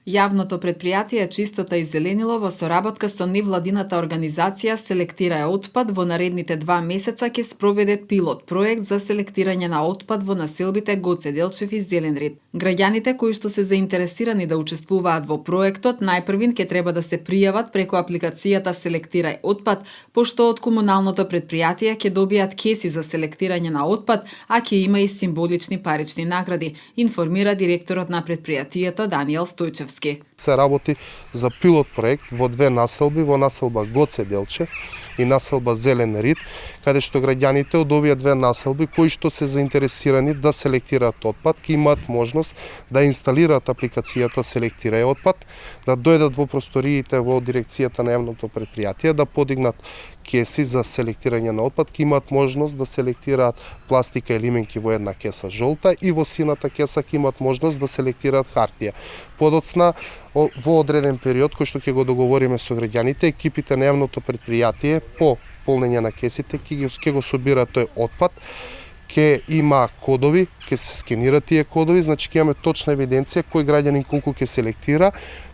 Јавното предпријатие Чистота и зеленило во соработка со невладината организација Селектирај отпад во наредните 2 месеца ќе спроведе пилот проект за селектирање на отпад во населбите Гоце Делчев и Зелен Рид. Граѓаните кои што се заинтересирани да учествуваат во проектот најпрвин ќе треба да се пријават преку апликацијата Селектирај отпад, пошто од комуналното предпријатие ќе добијат кеси за селектирање на отпад, а ќе има и символични парични награди, информира директорот на предпријатието Даниел Стојчевски. Се работи за пилот проект во 2 населби, во населба Гоце Делчев и населба Зелен Рид, каде што граѓаните од овие 2 населби кои што се заинтересирани да селектираат отпад, ќе имаат можност да инсталираат апликацијата Селектирај отпад, да дојдат во просториите во дирекцијата на јавното предпријатие, да подигнат кеси за селектирање на отпад, ќе имаат можност да селектираат пластика и лименки во една кеса жолта и во сината кеса ќе имаат можност да селектираат хартија. Подоцна, во одреден период кој што ќе го договориме со граѓаните, екипите на јавното предпријатие по полнење на кесите ќе го собираат тој отпад, ќе има кодови, ќе се скенираат тие кодови, значи ќе имаме точна евиденција кој граѓанин колку ќе селектира.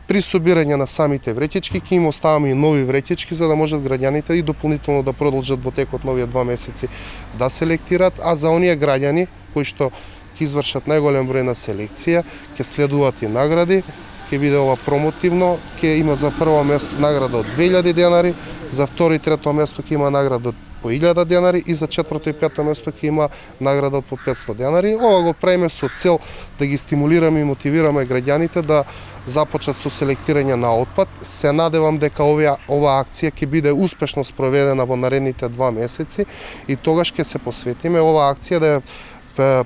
При собирање на самите вреќички ќе им оставаме и нови вреќички за да можат граѓаните и дополнително да продолжат во текот на овие 2 месеци да селектираат, а за оние граѓани кои што ќе извршат најголем број на селекција, ќе следуваат и награди. Ќе биде ова промотивно, ќе има за прво место награда од 2000 денари, за второ и трето место ќе има награда од по 1000 денари и за четврто и пето место ќе има награда од по 500 денари. Ова го правиме со цел да ги стимулираме и мотивираме граѓаните да започнат со селектирање на отпад. Се надевам дека ова акција ќе биде успешно спроведена во наредните 2 месеци и тогаш ќе се посветиме ова акција да ја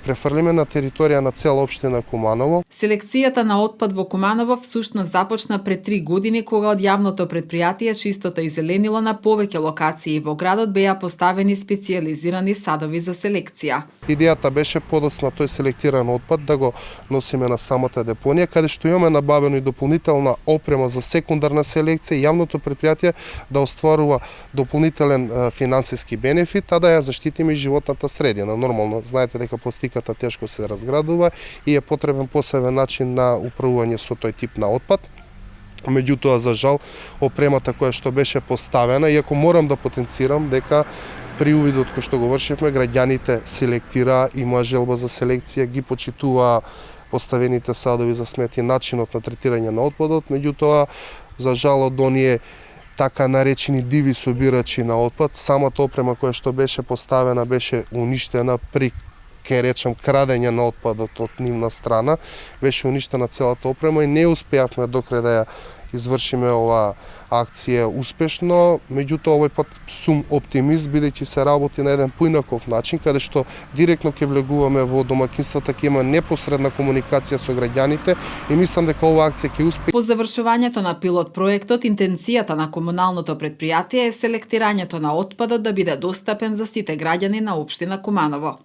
префрлиме на територија на цела општина Куманово. Селекцијата на отпад во Куманово всушност започна пред 3 години кога од јавното предпријатие Чистота и зеленило на повеќе локации во градот беа поставени специјализирани садови за селекција. Идејата беше подоцна тој селектиран отпад да го носиме на самата депонија, каде што имаме набавено и дополнителна опрема за секундарна селекција и јавното предпријатие да остварува дополнителен финансиски бенефит, а да ја заштитиме и животната средина. Нормално, знаете дека пластиката тешко се разградува и е потребен посебен начин на управување со тој тип на отпад. Меѓутоа, за жал, опремата која што беше поставена, иако морам да потенцирам дека при увидот кој што го вршивме, граѓаните селектираа, има желба за селекција, ги почитуваа поставените садови за смет и начинот на третирање на отпадот, меѓутоа, за жал, од оние така наречени диви собирачи на отпад, самата опрема која што беше поставена беше уништена при крадење на отпадот од нивна страна, беше уништена целата опрема и не успеавме докрај да ја извршиме ова акција успешно, меѓутоа овој пат сум оптимист бидејќи се работи на еден поинаков начин, каде што директно ќе влегуваме во домаќинствата, ќе има непосредна комуникација со граѓаните и мислам дека ова акција ќе успее. По завршувањето на пилот проектот, интенцијата на комуналното предпријатие е селектирањето на отпадот да биде достапен за сите граѓани на општина Куманово.